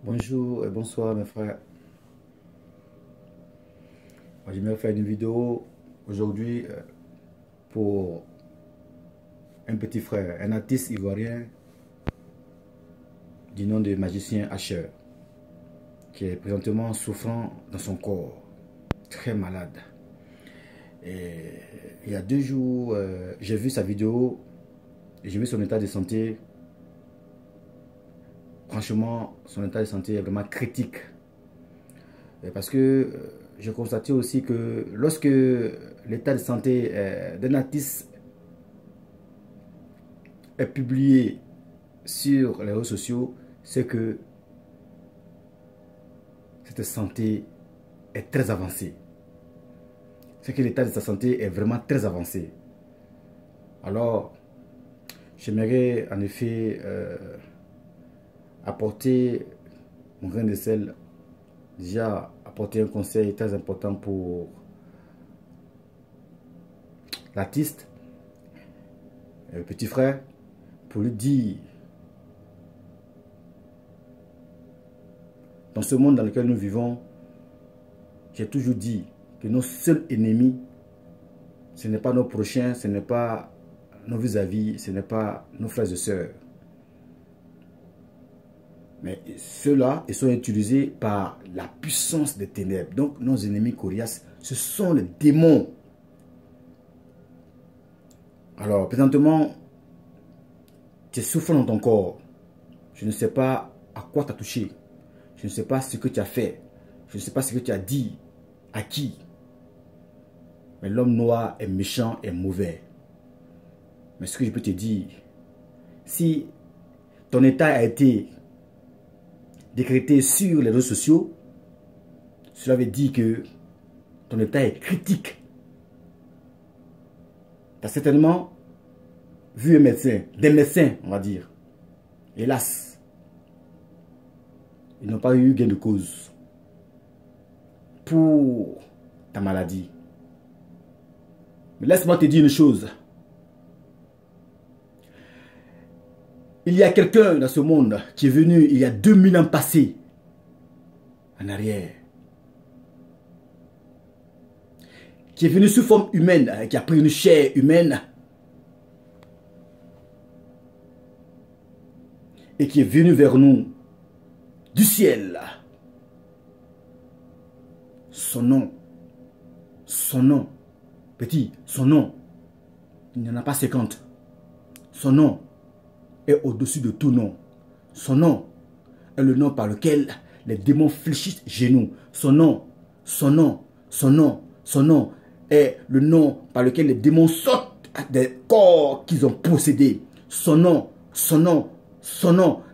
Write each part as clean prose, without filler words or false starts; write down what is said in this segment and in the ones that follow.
Bonjour et bonsoir mes frères. J'aimerais faire une vidéo aujourd'hui pour un petit frère, un artiste ivoirien du nom de Magicien Asher, qui est présentement souffrant dans son corps, très malade. Et il y a 2 jours, j'ai vu sa vidéo et j'ai vu son état de santé. Franchement, son état de santé est vraiment critique. Parce que j'ai constaté aussi que lorsque l'état de santé d'un artiste est publié sur les réseaux sociaux, c'est que cette santé est très avancée. C'est que l'état de sa santé est vraiment très avancé. Alors, j'aimerais en effet apporter mon grain de sel, déjà apporter un conseil très important pour l'artiste, le petit frère, pour lui dire, dans ce monde dans lequel nous vivons, j'ai toujours dit que nos seuls ennemis, ce n'est pas nos prochains, ce n'est pas nos vis-à-vis, ce n'est pas nos frères et sœurs. Mais ceux-là, ils sont utilisés par la puissance des ténèbres. Donc nos ennemis coriaces, ce sont les démons. Alors, présentement, tu es souffrant dans ton corps. Je ne sais pas à quoi tu as touché. Je ne sais pas ce que tu as fait. Je ne sais pas ce que tu as dit. À qui. Mais l'homme noir est méchant et mauvais. Mais ce que je peux te dire, si ton état a été décrété sur les réseaux sociaux, cela veut dire que ton état est critique. Tu as certainement vu un médecin, des médecins, on va dire. Hélas, ils n'ont pas eu gain de cause pour ta maladie. Mais laisse-moi te dire une chose. Il y a quelqu'un dans ce monde qui est venu il y a 2000 ans passés en arrière. Qui est venu sous forme humaine, qui a pris une chair humaine. Et qui est venu vers nous du ciel. Son nom, petit, son nom, il n'y en a pas 50. Son nom est au-dessus de tout nom. Son nom est le nom par lequel les démons fléchissent genoux. Son nom est le nom par lequel les démons sortent des corps qu'ils ont possédés. Son nom,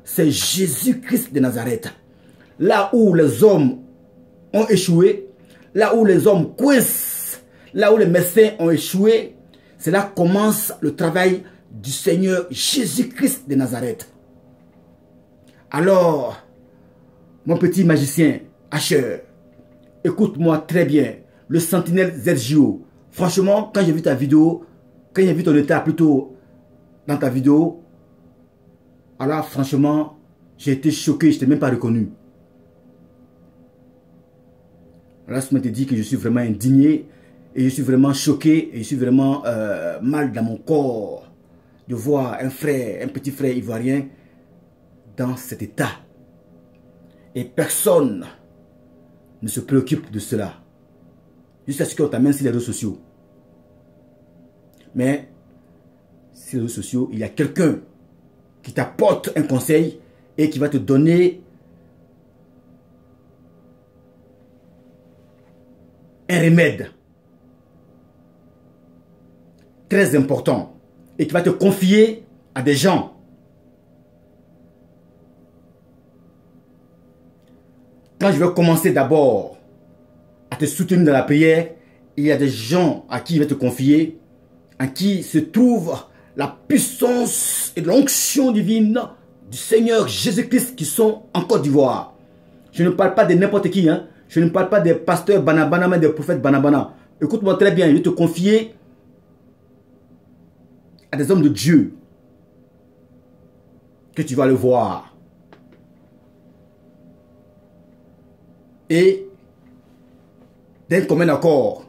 c'est Jésus-Christ de Nazareth. Là où les hommes ont échoué, là où les hommes coincent, là où les médecins ont échoué, c'est là commence le travail du Seigneur Jésus-Christ de Nazareth. Alors, mon petit magicien Asher, écoute-moi très bien, le sentinelle ZJO. Franchement, quand j'ai vu ta vidéo, quand j'ai vu ton état plutôt dans ta vidéo, alors franchement, j'ai été choqué, je ne t'ai même pas reconnu. Là, je me dis que je suis vraiment indigné et je suis vraiment choqué et je suis vraiment mal dans mon corps de voir un frère, un petit frère ivoirien dans cet état. Et personne ne se préoccupe de cela. Jusqu'à ce qu'on t'amène sur les réseaux sociaux. Mais sur les réseaux sociaux, il y a quelqu'un qui t'apporte un conseil et qui va te donner un remède très important et qui va te confier à des gens. Quand je vais commencer d'abord à te soutenir dans la prière, il y a des gens à qui il va te confier, en qui se trouve la puissance et l'onction divine du Seigneur Jésus-Christ qui sont en Côte d'Ivoire. Je ne parle pas de n'importe qui, hein. Je ne parle pas des pasteurs banabana, mais des prophètes banabana. Écoute-moi très bien, je vais te confier à des hommes de Dieu que tu vas le voir. Et d'un commun accord,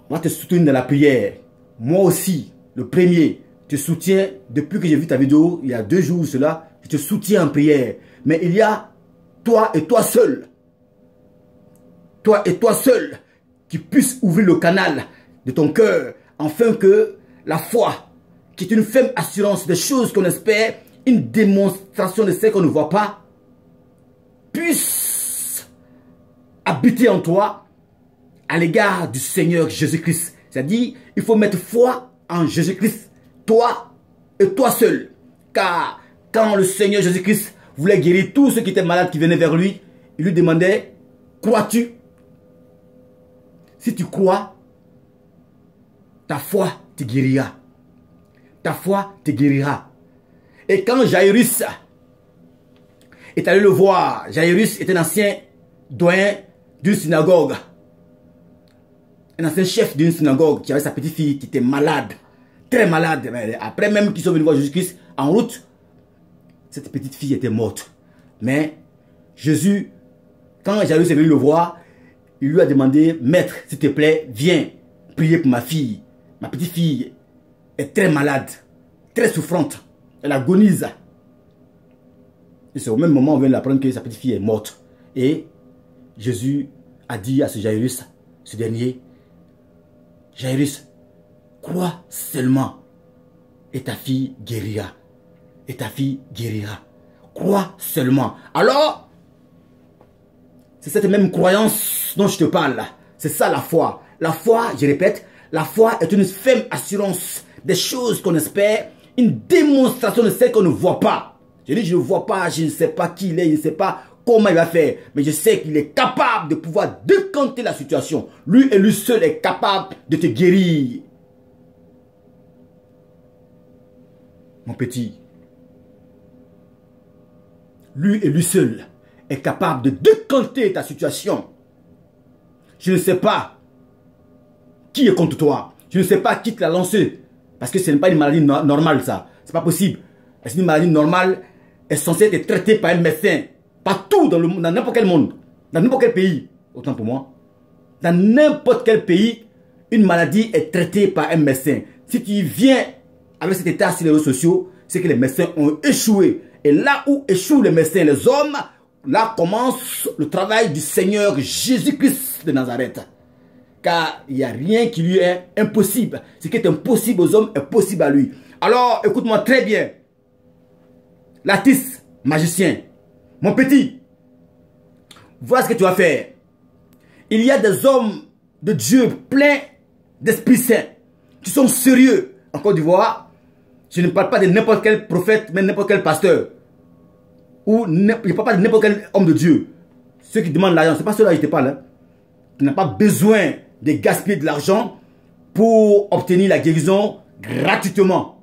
on va te soutenir dans la prière. Moi aussi, le premier, je te soutiens depuis que j'ai vu ta vidéo, il y a 2 jours cela, je te soutiens en prière. Mais il y a toi et toi seul. Toi et toi seul qui puisse ouvrir le canal de ton cœur afin que la foi, qui est une ferme assurance des choses qu'on espère, une démonstration de ce qu'on ne voit pas, puisse habiter en toi à l'égard du Seigneur Jésus-Christ. C'est-à-dire, il faut mettre foi en Jésus-Christ, toi et toi seul. Car quand le Seigneur Jésus-Christ voulait guérir tous ceux qui étaient malades qui venaient vers lui, il lui demandait, crois-tu? Si tu crois, ta foi te guérira. Ta foi te guérira. Et quand Jairus est allé le voir, Jairus était un ancien doyen d'une synagogue. Un ancien chef d'une synagogue qui avait sa petite fille qui était malade. Très malade. Après même qu'ils sont venus voir Jésus-Christ en route, cette petite fille était morte. Mais Jésus, quand Jairus est venu le voir, il lui a demandé, maître, s'il te plaît, viens prier pour ma fille. Ma petite fille est très malade, très souffrante. Elle agonise. Et c'est au même moment où on vient d'apprendre que sa petite fille est morte. Et Jésus a dit à ce Jairus, ce dernier, Jairus, crois seulement et ta fille guérira. Et ta fille guérira. Crois seulement. Alors, c'est cette même croyance dont je te parle. C'est ça la foi. La foi, je répète, la foi est une ferme assurance des choses qu'on espère, une démonstration de ce qu'on ne voit pas. Je dis, je ne vois pas, je ne sais pas qui il est, je ne sais pas comment il va faire, mais je sais qu'il est capable de pouvoir décanter la situation. Lui et lui seul est capable de te guérir. Mon petit, lui et lui seul est capable de décanter ta situation. Je ne sais pas qui est contre toi. Je ne sais pas qui te l'a lancé. Parce que ce n'est pas une maladie normale, ça. C'est pas possible. C'est une maladie normale est censée être traitée par un médecin. Partout dans n'importe quel monde. Dans n'importe quel pays. Autant pour moi. Dans n'importe quel pays, une maladie est traitée par un médecin. Si tu viens avec cet état sur les réseaux sociaux, c'est que les médecins ont échoué. Et là où échouent les médecins, les hommes, là commence le travail du Seigneur Jésus-Christ de Nazareth. Car il n'y a rien qui lui est impossible. Ce qui est impossible aux hommes est possible à lui. Alors, écoute-moi très bien. L'artiste, magicien, mon petit, voilà ce que tu vas faire. Il y a des hommes de Dieu pleins d'Esprit Saint qui sont sérieux. En Côte d'Ivoire, je ne parle pas de n'importe quel prophète, mais n'importe quel pasteur. Ou je ne parle pas de n'importe quel homme de Dieu. Ceux qui demandent l'argent, ce n'est pas ceux-là que je te parle. Hein. Tu n'as pas besoin de gaspiller de l'argent pour obtenir la guérison gratuitement.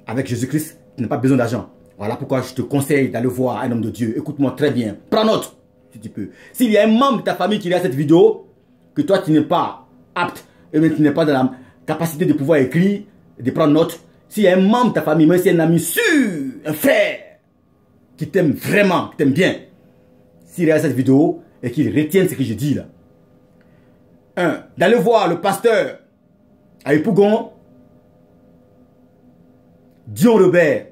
Avec Jésus-Christ, tu n'as pas besoin d'argent. Voilà pourquoi je te conseille d'aller voir un homme de Dieu. Écoute-moi très bien. Prends note, si tu peux. S'il y a un membre de ta famille qui regarde cette vidéo, que toi tu n'es pas apte, et même tu n'es pas dans la capacité de pouvoir écrire, de prendre note. S'il y a un membre de ta famille, même si c'est un ami sûr, un frère, qui t'aime vraiment, qui t'aime bien, s'il regarde cette vidéo et qu'il retienne ce que je dis là. 1. D'aller voir le pasteur à Ipougon, Dion Robert.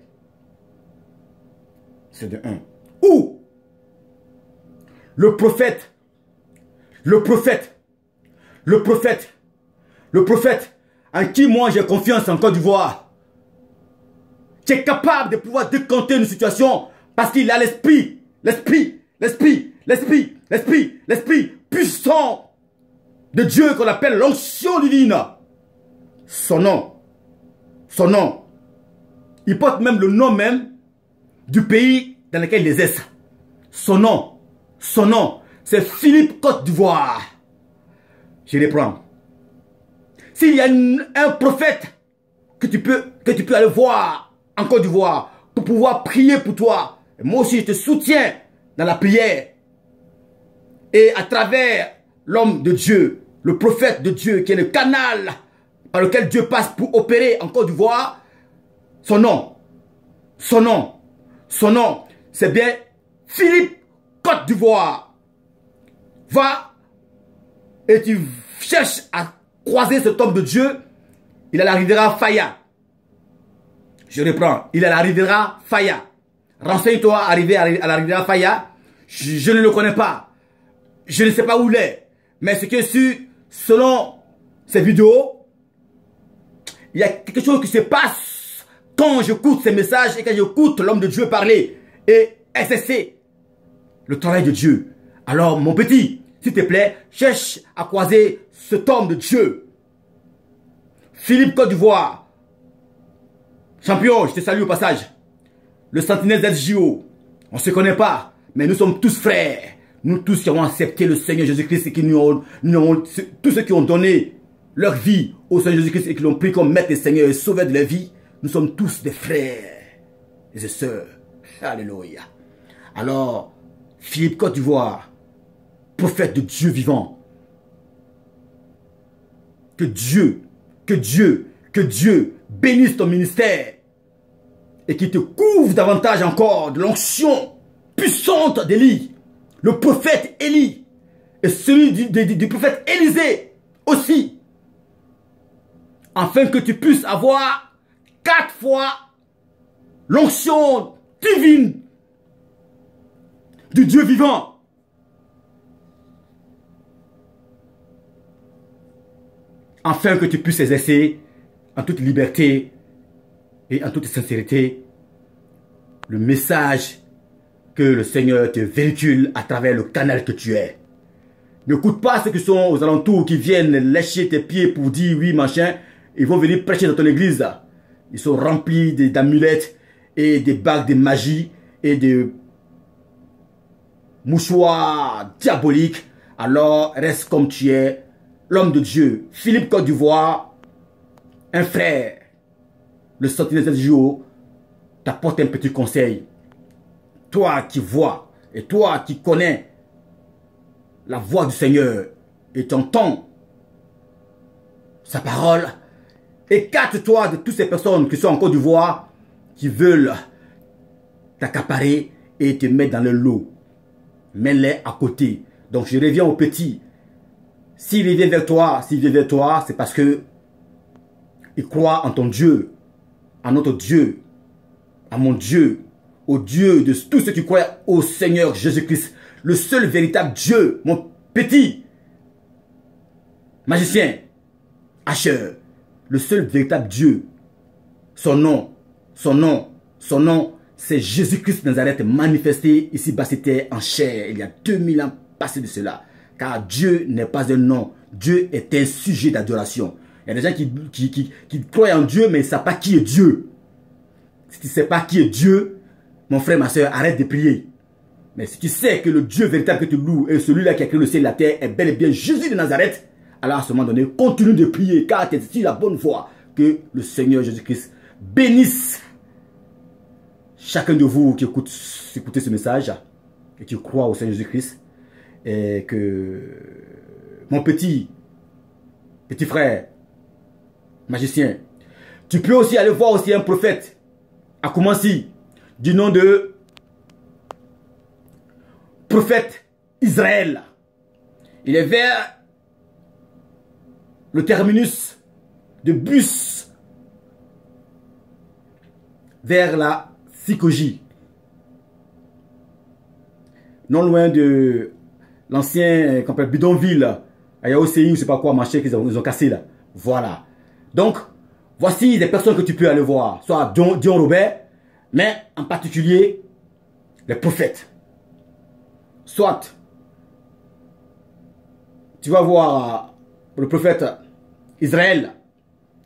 C'est de 1. Ou le prophète en qui moi j'ai confiance en Côte d'Ivoire, qui est capable de pouvoir décanter une situation parce qu'il a l'esprit puissant de Dieu qu'on appelle l'onction divine. Son nom, il porte même le nom même du pays dans lequel il exerce. Son nom, c'est Philippe Côte d'Ivoire. Je reprends. S'il y a un prophète que tu peux aller voir en Côte d'Ivoire pour pouvoir prier pour toi, moi aussi je te soutiens dans la prière. Et à travers l'homme de Dieu, le prophète de Dieu, qui est le canal par lequel Dieu passe pour opérer en Côte d'Ivoire, son nom, c'est bien Philippe Côte d'Ivoire, va et tu cherches à croiser cet homme de Dieu, il a la riviera Faya. Je reprends, il a la riviera Faya. Renseigne-toi, arriver à la riviera Faya. Je ne le connais pas. Je ne sais pas où il est. Mais ce que selon ces vidéos, il y a quelque chose qui se passe quand j'écoute ces messages et quand j'écoute l'homme de Dieu parler et exercer le travail de Dieu. Alors, mon petit, s'il te plaît, cherche à croiser cet homme de Dieu. Philippe Côte d'Ivoire. Champion, je te salue au passage. Le sentinelle d'SJO. On ne se connaît pas, mais nous sommes tous frères. Nous tous qui avons accepté le Seigneur Jésus-Christ et tous ceux qui ont donné leur vie au Seigneur Jésus-Christ et qui l'ont pris comme maître et Seigneur et sauveur de leur vie, nous sommes tous des frères et des sœurs. Alléluia. Alors, Philippe Côte d'Ivoire, prophète de Dieu vivant, que Dieu bénisse ton ministère et qu'il te couvre davantage encore de l'onction puissante d'Élie, le prophète Élie et celui du prophète Élisée aussi, afin que tu puisses avoir 4 fois l'onction divine du Dieu vivant. Afin que tu puisses exercer en toute liberté et en toute sincérité le message que le Seigneur te véhicule à travers le canal que tu es. N'écoute pas ceux qui sont aux alentours, qui viennent lécher tes pieds pour dire oui, machin. Ils vont venir prêcher dans ton église. Ils sont remplis d'amulettes et des bagues de magie et de mouchoirs diaboliques. Alors reste comme tu es, l'homme de Dieu. Philippe Côte d'Ivoire, un frère, le sentinelle de jour, t'apporte un petit conseil. Toi qui vois et toi qui connais la voix du Seigneur et t'entends sa parole, écarte-toi de toutes ces personnes qui sont en Côte d'Ivoire, qui veulent t'accaparer et te mettre dans le lot. Mets-les à côté. Donc je reviens au petit. S'il vient vers toi, c'est parce que il croit en ton Dieu, en notre Dieu, à mon Dieu, au Dieu de tous ceux qui croient au Seigneur Jésus-Christ, le seul véritable Dieu, mon petit magicien, Asher, le seul véritable Dieu. Son nom, c'est Jésus-Christ de Nazareth manifesté ici-bas, c'était en chair, il y a 2000 ans passé de cela. Car Dieu n'est pas un nom, Dieu est un sujet d'adoration. Il y a des gens qui croient en Dieu, mais ils ne savent pas qui est Dieu. Si tu ne sais pas qui est Dieu, mon frère, ma soeur, arrête de prier. Mais si tu sais que le Dieu véritable que tu loues est celui-là qui a créé le ciel et la terre est bel et bien Jésus de Nazareth, alors à ce moment donné, continue de prier car tu es sur la bonne voie. Que le Seigneur Jésus-Christ bénisse chacun de vous qui écoutez ce message et qui croit au Seigneur Jésus-Christ. Et que mon petit frère magicien, tu peux aussi aller voir aussi un prophète à Koumassi du nom de prophète Israël. Il est vers le terminus de bus vers la Sikoji, non loin de l'ancien bidonville à Yaoséi ou je sais pas quoi, machin qu'ils ont cassé là. Voilà. Donc, voici des personnes que tu peux aller voir, soit Dion Robert, mais en particulier les prophètes. Soit tu vas voir le prophète Israël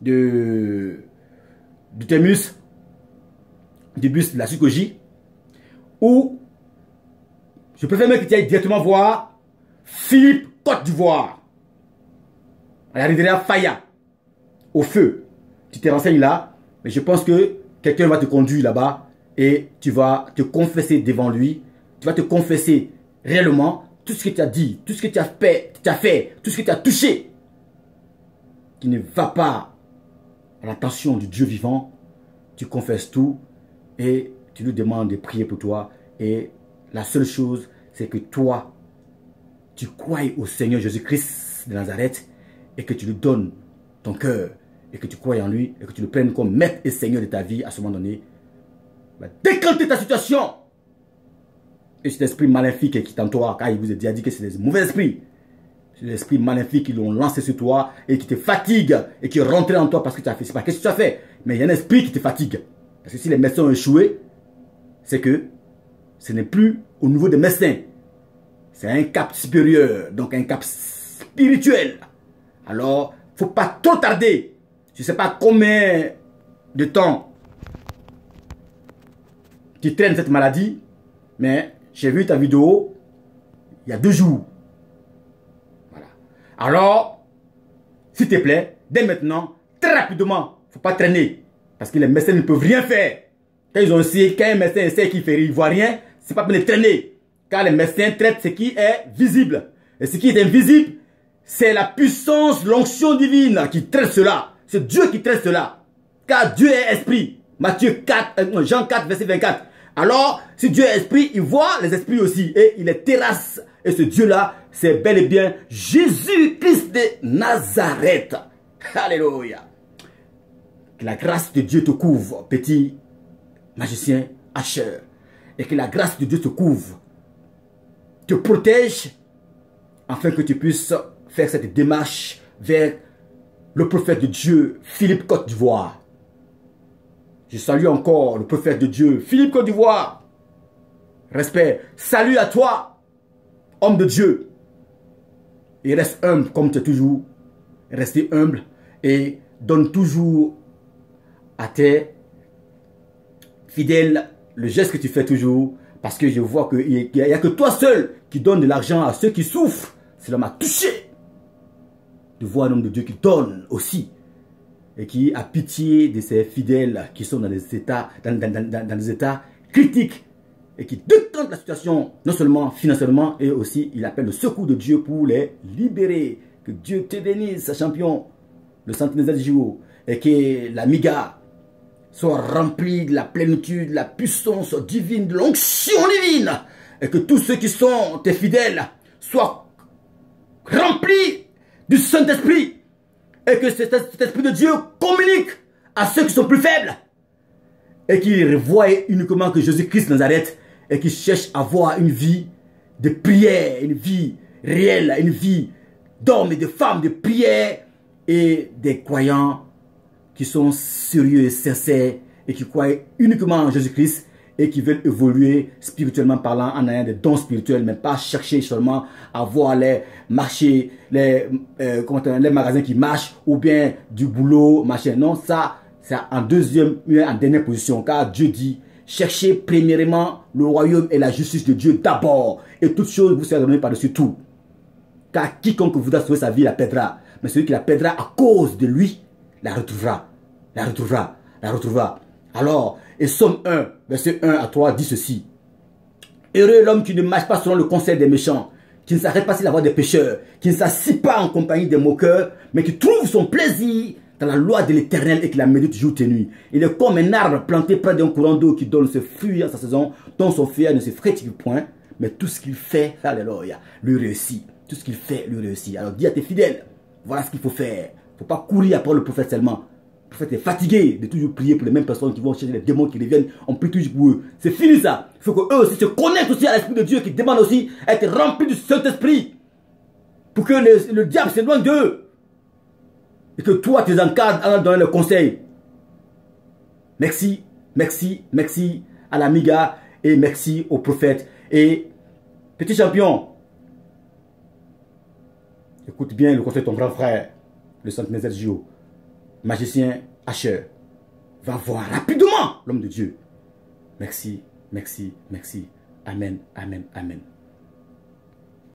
du terminus du bus de la Sikoji, ou je préfère même que tu ailles directement voir Philippe Côte d'Ivoire à la rivière Faya, au feu. Tu te renseignes là, mais je pense que quelqu'un va te conduire là-bas et tu vas te confesser devant lui. Tu vas te confesser réellement tout ce que tu as dit, tout ce que tu as fait, tout ce que tu as touché qui ne va pas à l'attention du Dieu vivant. Tu confesses tout et tu lui demandes de prier pour toi. Et la seule chose, c'est que toi, tu crois au Seigneur Jésus-Christ de Nazareth et que tu lui donnes ton cœur et que tu crois en lui et que tu le prennes comme maître et Seigneur de ta vie à ce moment donné, va décanter ta situation. Et cet esprit maléfique qui t'entoure, car il vous a déjà dit que c'est des mauvais esprits, c'est des esprits maléfiques qui l'ont lancé sur toi et qui te fatiguent et qui rentrent en toi parce que tu as fait. C'est pas qu'est-ce que tu as fait, mais il y a un esprit qui te fatigue. Parce que si les médecins ont échoué, c'est que ce n'est plus au niveau des médecins. C'est un cap supérieur, donc un cap spirituel. Alors, il ne faut pas trop tarder. Je ne sais pas combien de temps tu traînes cette maladie, mais j'ai vu ta vidéo il y a 2 jours. Voilà. Alors, s'il te plaît, dès maintenant, très rapidement, il ne faut pas traîner. Parce que les médecins ne peuvent rien faire. Quand ils ont essayé, quand un médecin essaie qu'il fait, il ne voit rien, c'est pas pour les traîner. Car les médecins traitent ce qui est visible. Et ce qui est invisible, c'est la puissance, l'onction divine qui traite cela. C'est Dieu qui traite cela. Car Dieu est esprit. Jean 4, verset 24. Alors, si Dieu est esprit, il voit les esprits aussi. Et il les terrasse. Et ce Dieu-là, c'est bel et bien Jésus-Christ de Nazareth. Alléluia. Que la grâce de Dieu te couvre, petit magicien Asher. Et que la grâce de Dieu te couvre, te protège, afin que tu puisses faire cette démarche vers le prophète de Dieu, Philippe Côte d'Ivoire. Je salue encore le prophète de Dieu, Philippe Côte d'Ivoire. Respect. Salut à toi, homme de Dieu. Et reste humble comme tu es toujours. Restez humble et donne toujours à tes fidèles le geste que tu fais toujours. Parce que je vois qu'il n'y a que toi seul qui donne de l'argent à ceux qui souffrent. Cela m'a touché de voir un homme de Dieu qui donne aussi. Et qui a pitié de ses fidèles qui sont dans des états, dans des états critiques. Et qui décantent la situation, non seulement financièrement, et aussi il appelle le secours de Dieu pour les libérer. Que Dieu te bénisse, champion, le centenaire du jour. Et que la miga soit remplie de la plénitude, de la puissance divine, de l'onction divine. Et que tous ceux qui sont tes fidèles soient remplis du Saint-Esprit. Et que cet Esprit de Dieu communique à ceux qui sont plus faibles. Et qui voient uniquement que Jésus-Christ Nazareth. Et qui cherchent à avoir une vie de prière, une vie réelle, une vie d'hommes et de femmes de prière. Et des croyants qui sont sérieux et sincères. Et qui croient uniquement en Jésus-Christ. Et qui veulent évoluer spirituellement parlant en ayant des dons spirituels, mais pas chercher seulement à voir les marchés, les magasins qui marchent, ou bien du boulot, machin. Non, ça, c'est en dernière position, car Dieu dit, cherchez premièrement le royaume et la justice de Dieu d'abord, et toutes choses vous seront données par-dessus tout. Car quiconque voudra sauver sa vie la perdra, mais celui qui la perdra à cause de lui, la retrouvera, la retrouvera, la retrouvera. Alors, et Somme 1, verset 1 à 3 dit ceci. Heureux l'homme qui ne marche pas selon le conseil des méchants, qui ne s'arrête pas sur la voie des pécheurs, qui ne s'assied pas en compagnie des moqueurs, mais qui trouve son plaisir dans la loi de l'Éternel et qui la médite jour et nuit. Il est comme un arbre planté près d'un courant d'eau qui donne ses fruits en sa saison, dont son feuillage ne se frétille point, mais tout ce qu'il fait, alléluia, lui réussit. Tout ce qu'il fait lui réussit. Alors dis à tes fidèles, voilà ce qu'il faut faire. Il ne faut pas courir après le prophète seulement. Le prophète est fatigué de toujours prier pour les mêmes personnes qui vont chercher les démons qui reviennent. On prie toujours pour eux. C'est fini ça. Il faut qu'eux aussi se connectent aussi à l'Esprit de Dieu qui demande aussi à être remplis du Saint-Esprit. Pour que le diable s'éloigne d'eux. Et que toi tu les encadres en donnant le conseil. Merci, merci, merci à l'amiga et merci au prophète. Et petit champion, écoute bien le conseil de ton grand frère, le centenaire Gio. Magicien Asher, va voir rapidement l'homme de Dieu. Merci, merci, merci. Amen, amen, amen.